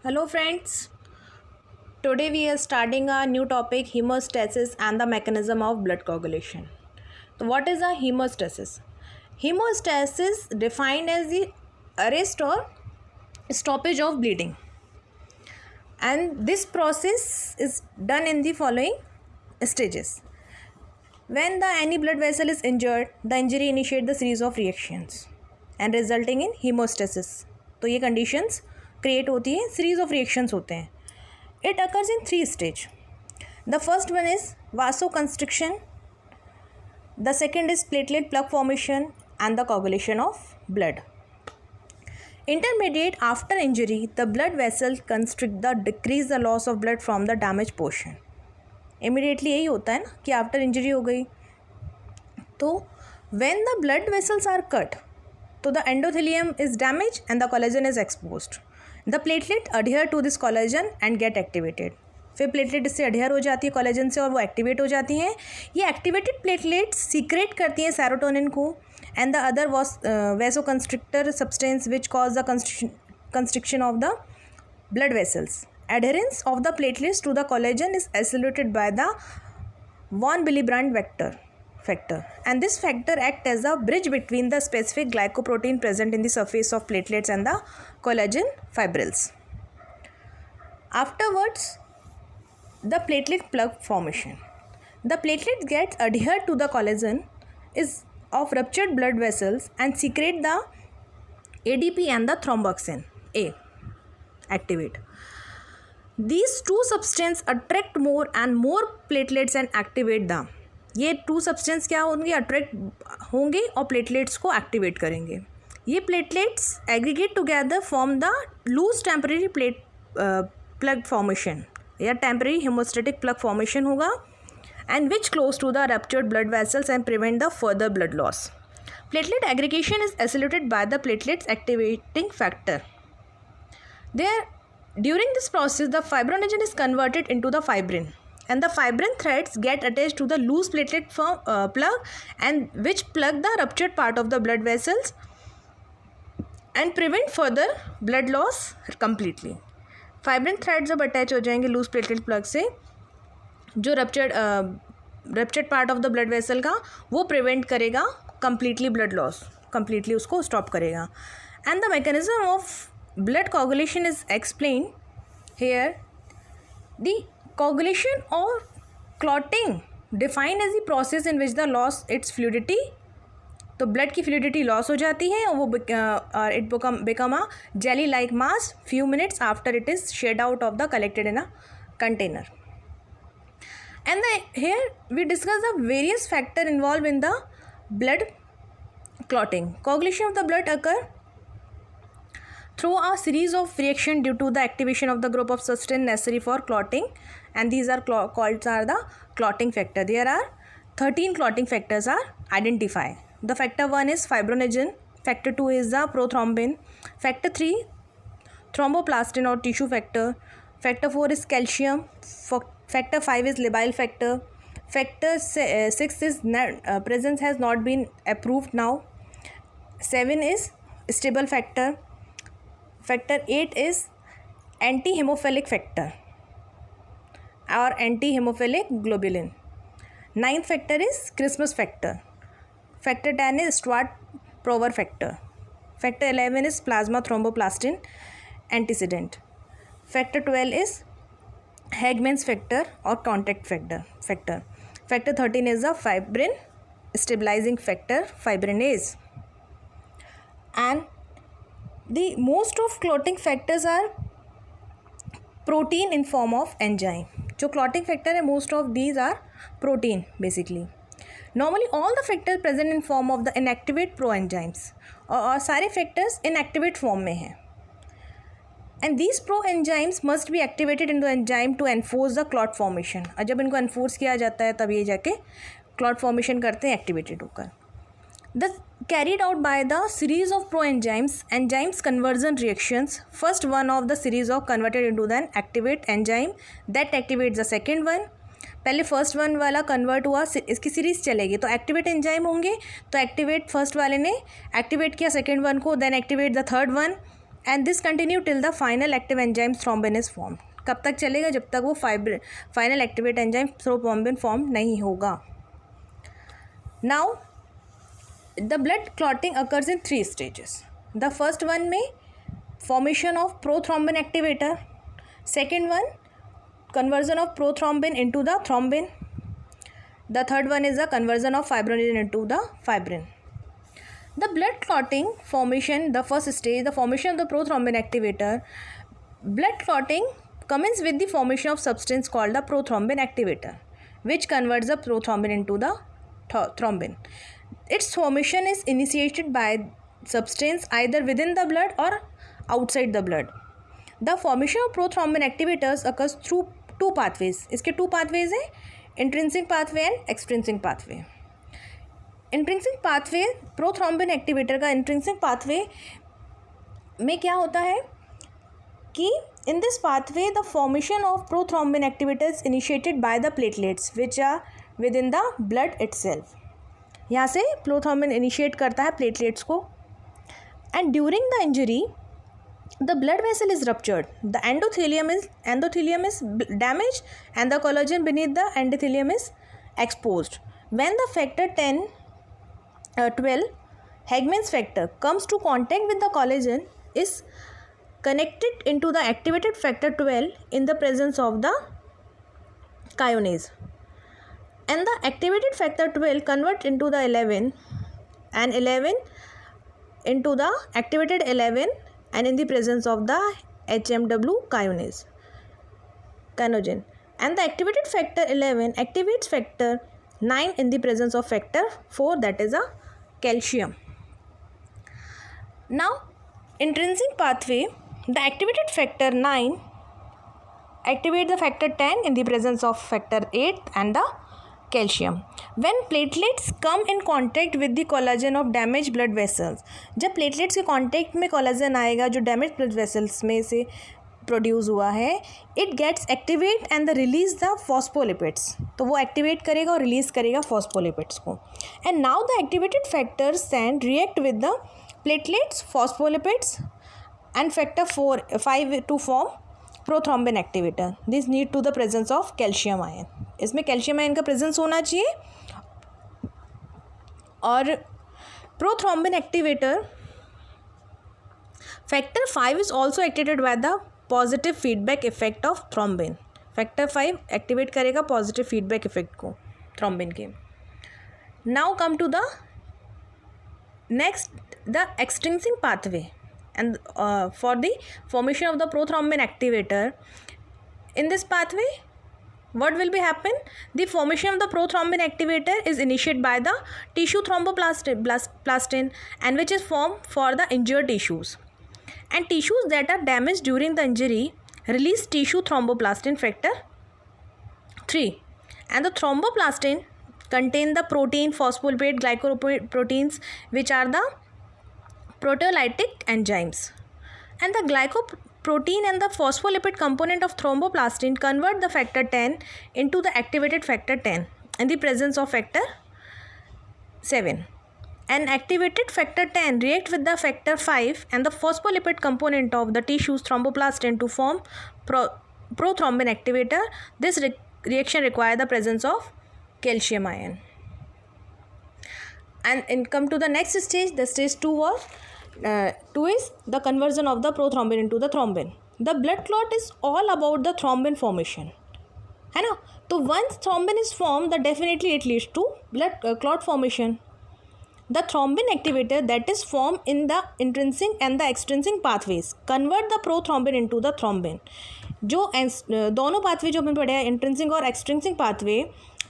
Hello friends, today we are starting a new topic, hemostasis and the mechanism of blood coagulation. So what is a hemostasis? Hemostasis defined as the arrest or stoppage of bleeding, and this process is done in the following stages. When any blood vessel is injured, the injury initiates the series of reactions and resulting in hemostasis. तो ये conditions create होती है, series of reactions होते हैं. It occurs in 3 stages. The first one is vasoconstriction, the second is platelet plug formation, and the coagulation of blood. Intermediate after injury, the blood vessel constrict the decrease the loss of blood from the damaged portion. Immediately यही होता है ना कि after injury हो गई तो when the blood vessels are cut, तो the endothelium is damaged and the collagen is exposed. The platelet adhere to this collagen and get activated. फिर प्लेटलेट इससे अडेयर हो जाती है कोलेजन से और वो एक्टिवेट हो जाती हैं. ये एक्टिवेटेड प्लेटलेट्स सीक्रेट करती हैं सेरोटोनिन को and the other vasoconstrictor substance which cause the constriction of the blood vessels. Adherence of the platelets to the collagen is accelerated by the von Willebrand factor, and this factor acts as a bridge between the specific glycoprotein present in the surface of platelets and the collagen fibrils. Afterwards, the platelet plug formation. The platelet gets adhered to the collagen is of ruptured blood vessels and secrete the ADP and the thromboxane A. Activate. These two substances attract more and more platelets and activate them. ये to substance क्या होंगे, attract होंगे और platelets को activate करेंगे. ये platelets aggregate together form the loose temporary plug formation या temporary haemostatic plug formation होगा and which close to the ruptured blood vessels and prevent the further blood loss. Platelet aggregation is accelerated by the platelets activating factor. During this process, the fibrinogen is converted into the fibrin, and the fibrin threads get attached to the loose platelet plug, and which plug the ruptured part of the blood vessels and prevent further blood loss completely. Fibrin threads जब attach हो जाएंगे loose platelet plug से, जो ruptured part of the blood vessel का वो prevent करेगा completely blood loss, completely उसको stop करेगा. And the mechanism of blood coagulation is explained here. The coagulation or clotting defined as the process in which the loss its fluidity, तो blood की fluidity loss हो जाती है और वो it become a jelly like mass few minutes after it is shed out of the collected in a container. And here we discuss the various factors involved in the blood clotting. Coagulation of the blood occur through a series of reactions due to the activation of the group of substances necessary for clotting, and these are called the clotting factor. There are 13 clotting factors are identified. The factor 1 is fibrinogen, factor 2 is the prothrombin, factor 3 thromboplastin or tissue factor, factor 4 is calcium, factor 5 is labile factor, factor 6 is presence has not been approved now, 7 is stable factor, factor 8 is anti-hemophilic factor or anti-hemophilic globulin. 9th factor is Christmas factor. Factor 10 is Stuart-Prover factor. Factor 11 is plasma thromboplastin antecedent. Factor 12 is Hagman's factor or contact factor. Factor 13 is the fibrin stabilizing factor, fibrinase. And the most of clotting factors are protein in form of enzyme. जो clotting factor है, most of these are protein basically. Normally all the factors present in form of the inactivate proenzymes और सारे factors inactivate form में हैं. And these proenzymes must be activated in the enzyme to enforce the clot formation. और जब इनको enforce किया जाता है तब ये जाके clot formation करते हैं activated होकर. Carried out by the series of enzymes conversion reactions. First one of the series of converted into the activate enzyme that activates the second one. पहले फर्स्ट वन वाला कन्वर्ट हुआ, इसकी series चलेगी तो activate enzyme होंगे, तो activate first वाले ने एक्टिवेट किया सेकेंड वन को, then activate the third one and this continue till the final active enzyme thrombin is form. कब तक चलेगा? जब तक वो final activate enzyme thrombin form नहीं होगा. Now the blood clotting occurs in 3 stages. The first one में formation of prothrombin activator, second one conversion of prothrombin into the thrombin, the third one is the conversion of fibrinogen into the fibrin. The blood clotting formation, the first stage, the formation of the prothrombin activator. Blood clotting commences with the formation of substance called the prothrombin activator, which converts the prothrombin into the thrombin. Its formation is initiated by substance either within the blood or outside the blood. The formation of prothrombin activators occurs through 2 pathways. इसके 2 pathways हैं, intrinsic pathway and extrinsic pathway. Intrinsic pathway, prothrombin activator का intrinsic pathway में क्या होता है कि in this pathway the formation of prothrombin activator is initiated by the platelets which are within the blood itself. यहाँ से prothrombin initiate करता है platelets को. And during the injury the blood vessel is ruptured, the endothelium is damaged and the collagen beneath the endothelium is exposed. When the factor 12 Hagman's factor comes to contact with the collagen, is connected into the activated factor 12 in the presence of the kinase, and the activated factor 12 convert into the 11 and 11 into the activated 11 and in the presence of the HMW kinase, and the activated factor 11 activates factor 9 in the presence of factor 4, that is a calcium. Now intrinsic pathway, the activated factor 9 activate the factor 10 in the presence of factor 8 and the calcium. When platelets come in contact with the collagen of damaged blood vessels, जब platelets के contact में collagen आएगा जो damaged blood vessels में से produce हुआ है, it gets activate and the release the phospholipids. तो वो एक्टिवेट करेगा और रिलीज करेगा phospholipids को. And now the activated factors then react with the platelets, phospholipids and factor 5 to form prothrombin activator. This need to the presence of calcium ion. इसमें calcium ion का presence होना चाहिए. और prothrombin activator factor 5 is also activated by the positive feedback effect of thrombin. Factor 5 activate करेगा positive feedback effect को thrombin के. Now come to the next, the extrinsic pathway and for the formation of the prothrombin activator. In this pathway, what will be happen? The formation of the prothrombin activator is initiated by the tissue thromboplastin and which is formed for the injured tissues, and tissues that are damaged during the injury release tissue thromboplastin factor 3, and the thromboplastin contain the protein, phospholipid, glycoproteins which are the proteolytic enzymes, and the glycoprotein and the phospholipid component of thromboplastin convert the factor 10 into the activated factor 10 in the presence of factor 7. An activated factor 10 react with the factor 5 and the phospholipid component of the tissue's thromboplastin to form prothrombin activator. This reaction requires the presence of calcium ion. And come to the next stage. The stage 2 was 2 is the conversion of the prothrombin into the thrombin. The blood clot is all about the thrombin formation, है ना. तो once thrombin is formed, that definitely it leads to blood clot formation. The thrombin activator that is formed in the intrinsic and the extrinsic pathways convert the prothrombin into the thrombin. जो दोनों pathway जो हमने पढ़े हैं, intrinsic और extrinsic pathway,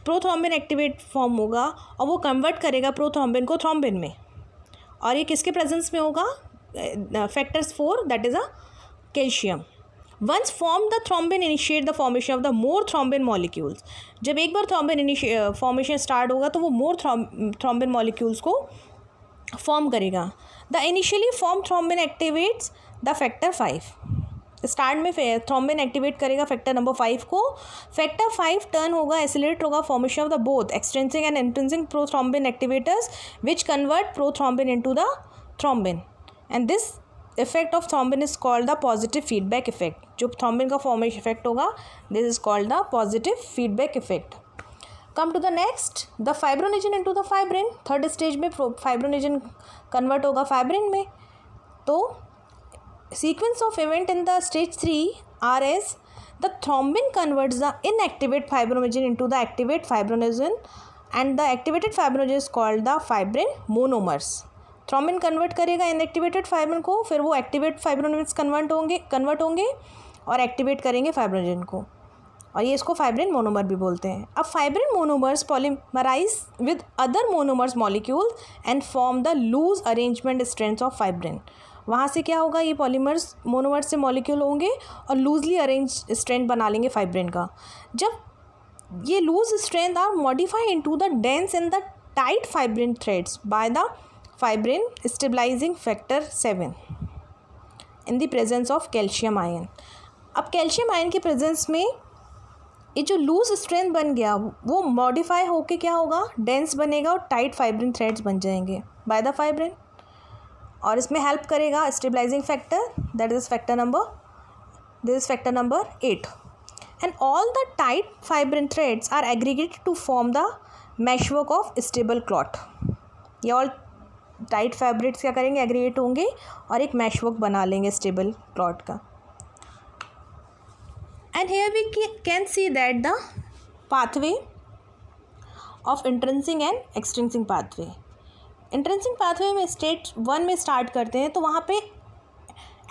prothrombin activate form होगा और वो कन्वर्ट करेगा प्रोथ्रोम्बिन को थ्रोम्बिन में. और ये किसके प्रेजेंस में होगा? Factors 4, that is a calcium. Once form the thrombin initiate the formation of the more thrombin molecules. जब एक बार थ्रोम्बिन फॉर्मेशन स्टार्ट होगा तो वो मोर थ्रोम्बिन मॉलिक्यूल्स को फॉर्म करेगा. The initially form thrombin activates the factor 5. Start में thrombin activate करेगा फैक्टर नंबर 5 को. फैक्टर 5 टर्न होगा, एसिलेट होगा formation of the both extrinsic and intrinsic prothrombin activators which convert prothrombin into the thrombin, and this effect of thrombin is called the positive feedback effect. जो thrombin का formation effect होगा, this is called the positive feedback effect. Come to the next, the fibrinogen into the fibrin. Third stage में fibrinogen convert होगा fibrin में. तो sequence of event in the stage 3 are as the thrombin converts the inactivate fibrinogen into the activate fibrinogen, and the activated fibrinogen is called the fibrin monomers. Thrombin convert करेगा inactivated fibrin को, फिर वो activate फाइब्रिनोजेंस convert होंगे और activate करेंगे fibrinogen को, और ये इसको फाइब्रिन मोनोमर भी बोलते हैं. अब fibrin monomers polymerise with other monomers molecules and form the loose arrangement strands of fibrin. वहाँ से क्या होगा, ये पॉलीमर्स मोनोमर्स से मॉलिक्यूल होंगे और लूजली अरेंज स्ट्रेंड बना लेंगे फाइब्रिन का. जब ये loose strength are modified into the dense and the tight fibrin threads by the fibrin stabilizing factor 7 in the presence of calcium ion. अब कैल्शियम आयन के प्रेजेंस में ये जो लूज स्ट्रेंथ बन गया वो मॉडिफाई होके क्या होगा, डेंस बनेगा और टाइट फाइब्रिन थ्रेड्स बन जाएंगे बाय द फाइब्रिन, और इसमें हेल्प करेगा stabilising factor, that is factor number 8. And all the tight fibrin threads are aggregated to form the meshwork of stable clot. ये ऑल टाइट फैब्रिक्स क्या करेंगे, aggregate होंगे और एक मैशवर्क बना लेंगे स्टेबल क्लॉट का. And here we can see that the pathway of intrinsic and extrinsic pathway. Intrinsic pathway में स्टेज 1 में स्टार्ट करते हैं तो वहाँ पे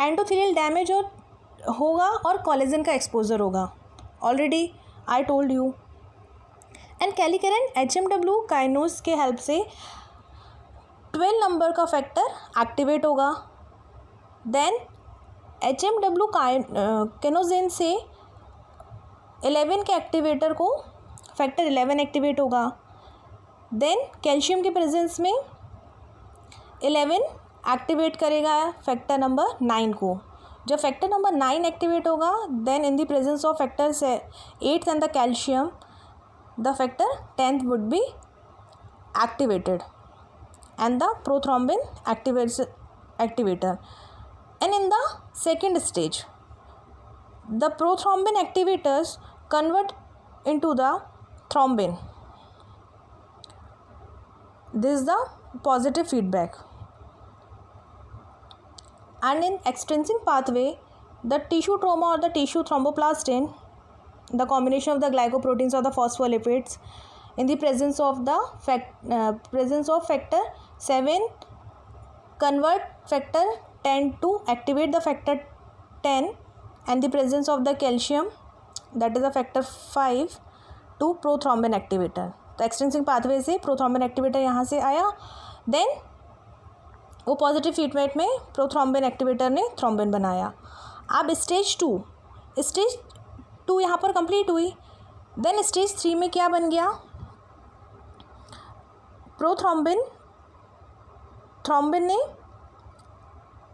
एंडोथेलियल डैमेज होगा और कोलेजन का एक्सपोजर होगा, already I told you. And kallikrein HMW kininogen के हेल्प से 12 नंबर का फैक्टर एक्टिवेट होगा. देन HMW केनोजेन से 11 के एक्टिवेटर को फैक्टर 11 एक्टिवेट होगा. देन कैल्शियम के प्रेजेंस में 11 एक्टिवेट करेगा फैक्टर नंबर 9 को. जब फैक्टर नंबर 9 एक्टिवेट होगा, then in the presence of factor 8 and the calcium the factor 10 would be activated and the prothrombin activator. And in the second stage, the prothrombin activators convert into the thrombin. This is the positive feedback. And in extrinsic pathway, the tissue trauma or the tissue thromboplastin, the combination of the glycoproteins or the phospholipids in the presence of factor 7 convert factor 10 to activate the factor 10, and the presence of the calcium, that is a factor 5 to prothrombin activator. तो extensive pathway से prothrombin activator यहाँ से आया, then वो positive feedback में prothrombin activator ने thrombin बनाया. अब स्टेज 2 यहाँ पर कंप्लीट हुई. देन स्टेज 3 में क्या बन गया, थ्रोम्बिन ने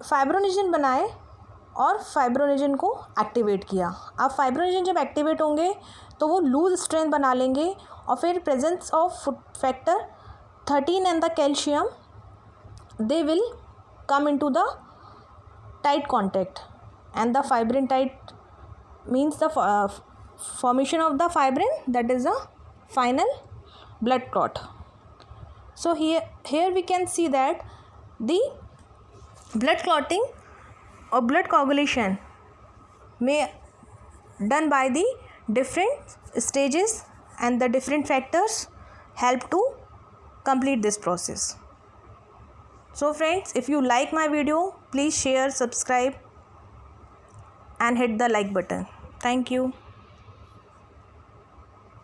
फाइब्रोनेजन बनाए और फाइब्रोनेजन को एक्टिवेट किया. अब फाइब्रोनेजन जब एक्टिवेट होंगे तो वो लूज स्ट्रेंथ बना लेंगे और फिर presence of factor 13 and the calcium they will come into the tight contact, and the fibrin tight means the formation of the fibrin, that is the final blood clot. So here we can see that the blood clotting or blood coagulation may done by the different stages, and the different factors help to complete this process. So friends, if you like my video, please share, subscribe and hit the like button. Thank you.